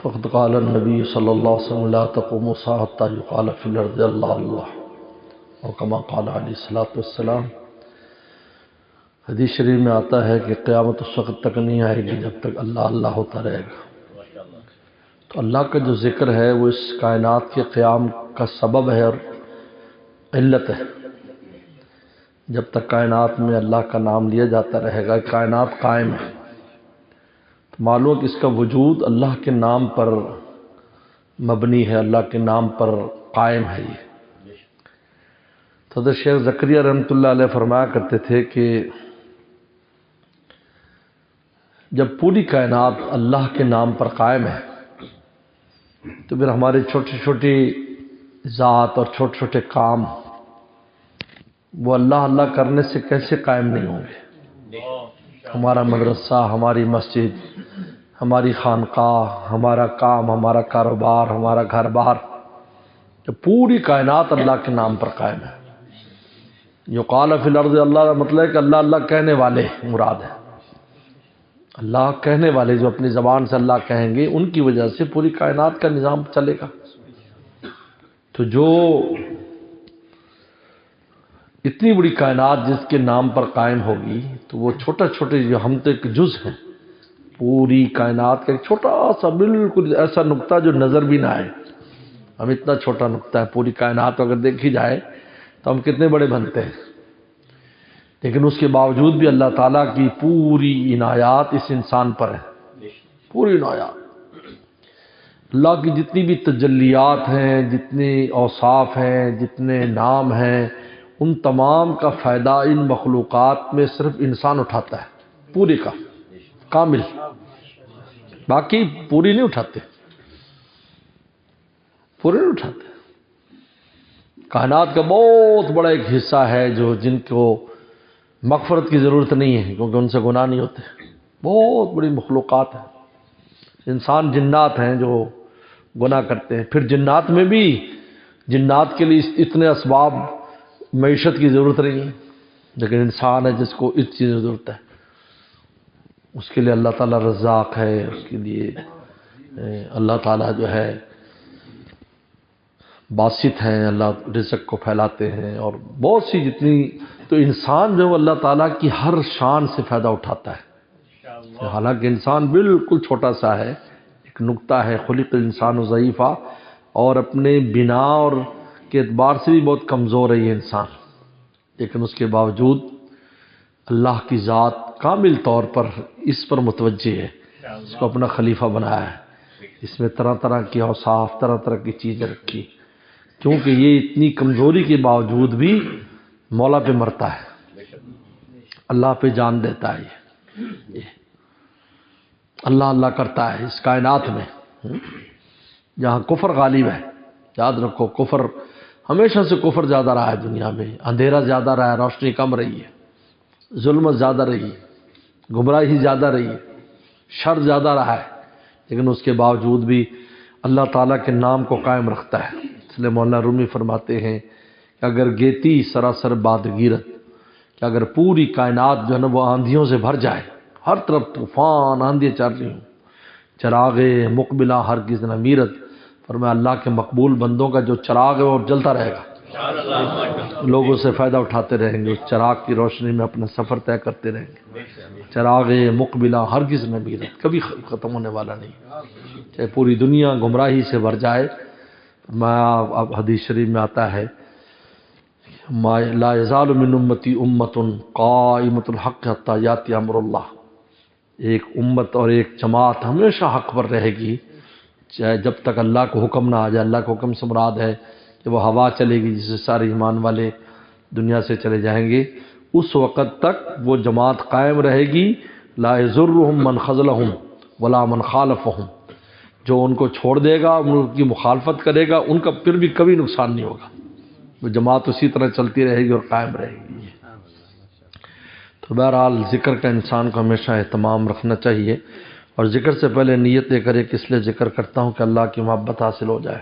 فقد قال النبی صلی اللہ علیہ وسلم لا تقوم الساعة حتى يقال في الارض اللہ اللہ، اور کما قال علیہ الصلوۃ والسلام۔ حدیث شریف میں آتا ہے کہ قیامت اس وقت تک نہیں آئے گی جب تک اللہ اللہ ہوتا رہے گا۔ تو اللہ کا جو ذکر ہے وہ اس کائنات کے قیام کا سبب ہے اور علت ہے۔ جب تک کائنات میں اللہ کا نام لیا جاتا رہے گا، کائنات قائم ہے، تو معلوم کہ اس کا وجود اللہ کے نام پر مبنی ہے، اللہ کے نام پر قائم ہے۔ یہ حضرت شیخ زکریا رحمۃ اللہ علیہ فرمایا کرتے تھے کہ جب پوری کائنات اللہ کے نام پر قائم ہے تو پھر ہمارے چھوٹی چھوٹی ذات اور چھوٹے چھوٹے کام وہ اللہ اللہ کرنے سے کیسے قائم نہیں ہوں گے؟ ہمارا مدرسہ، ہماری مسجد، ہماری خانقاہ، ہمارا کام، ہمارا کاروبار، ہمارا گھر بار، جب پوری کائنات اللہ کے نام پر قائم ہے۔ یقال فی الارض اللہ کا مطلب ہے کہ اللہ اللہ کہنے والے مراد ہے۔ اللہ کہنے والے جو اپنی زبان سے اللہ کہیں گے، ان کی وجہ سے پوری کائنات کا نظام چلے گا۔ تو جو اتنی بڑی کائنات جس کے نام پر قائم ہوگی، تو وہ چھوٹا چھوٹے جو ہم تو ایک جز ہیں پوری کائنات کا، ایک چھوٹا سا بالکل ایسا نقطہ جو نظر بھی نہ آئے۔ ہم اتنا چھوٹا نقطہ ہے، پوری کائنات اگر دیکھی جائے تو ہم کتنے بڑے بنتے ہیں، لیکن اس کے باوجود بھی اللہ تعالیٰ کی پوری عنایات اس انسان پر ہے، پوری عنایات۔ اللہ کی جتنی بھی تجلیات ہیں، جتنے اوصاف ہیں، جتنے نام ہیں، ان تمام کا فائدہ ان مخلوقات میں صرف انسان اٹھاتا ہے، پورے کا کامل، باقی پوری نہیں اٹھاتے، پورے نہیں اٹھاتے۔ کائنات کا بہت بڑا ایک حصہ ہے جن کو مغفرت کی ضرورت نہیں ہے کیونکہ ان سے گناہ نہیں ہوتے، بہت بڑی مخلوقات ہیں۔ انسان جنات ہیں جو گناہ کرتے ہیں، پھر جنات میں بھی جنات کے لیے اتنے اسباب معیشت کی ضرورت نہیں ہے، لیکن انسان ہے جس کو اس چیز کی ضرورت ہے، اس کے لیے اللہ تعالیٰ رزاق ہے، اس کے لیے اللہ تعالیٰ جو ہے باسط ہیں، اللہ رزق کو پھیلاتے ہیں، اور بہت سی جتنی، تو انسان جو اللہ تعالیٰ کی ہر شان سے فائدہ اٹھاتا ہے، حالانکہ انسان بالکل چھوٹا سا ہے، ایک نقطہ ہے، خلق الانسان ضعیفا، اور اپنے بنا اور کے اعتبار سے بھی بہت کمزور ہے یہ انسان، لیکن اس کے باوجود اللہ کی ذات کامل طور پر اس پر متوجہ ہے، اس کو اپنا خلیفہ بنایا ہے، اس میں طرح طرح کی اوصاف، طرح طرح کی چیزیں رکھی، کیونکہ یہ اتنی کمزوری کے باوجود بھی مولا پہ مرتا ہے، اللہ پہ جان دیتا ہے، یہ اللہ اللہ کرتا ہے اس کائنات میں۔ جہاں کفر غالب ہے، یاد رکھو کفر ہمیشہ سے کفر زیادہ رہا ہے دنیا میں، اندھیرا زیادہ رہا ہے، روشنی کم رہی ہے، ظلمت زیادہ رہی ہے، گمراہی زیادہ رہی ہے، شر زیادہ رہا ہے، لیکن اس کے باوجود بھی اللہ تعالیٰ کے نام کو قائم رکھتا ہے۔ اس لیے مولانا رومی فرماتے ہیں کہ اگر گیتی سراسر بادگیرت، کہ اگر پوری کائنات جو ہے نا وہ آندھیوں سے بھر جائے، ہر طرف طوفان آندھیاں چل رہی ہوں، چراغ مقبلہ ہرگز نہ میرت، فرمایا اللہ کے مقبول بندوں کا جو چراغ ہے وہ جلتا رہے گا، لوگ اس سے فائدہ اٹھاتے رہیں گے، اس چراغ کی روشنی میں اپنا سفر طے کرتے رہیں گے۔ چراغ مقبلہ ہرگز نہ میرت، کبھی ختم ہونے والا نہیں، چاہے پوری دنیا گمراہی سے بھر جائے۔ اب حدیث شریف میں آتا ہے لا یزال من امتی امت قائمۃ الحق حتی یاتی امر اللہ، ایک امت اور ایک جماعت ہمیشہ حق پر رہے گی، چاہے جب تک اللہ کو حکم نہ آ جائے۔ اللہ کو حکم سے مراد ہے کہ وہ ہوا چلے گی جس سے سارے ایمان والے دنیا سے چلے جائیں گے، اس وقت تک وہ جماعت قائم رہے گی۔ لا یضرهم من خذلهم ولا من خالفهم، جو ان کو چھوڑ دے گا، ان کی مخالفت کرے گا، ان کا پھر بھی کبھی نقصان نہیں ہوگا، وہ جماعت اسی طرح چلتی رہے گی اور قائم رہے گی۔ تو بہرحال ذکر کا انسان کو ہمیشہ اہتمام رکھنا چاہیے، اور ذکر سے پہلے نیت یہ کرے کہ اس لیے ذکر کرتا ہوں کہ اللہ کی محبت حاصل ہو جائے۔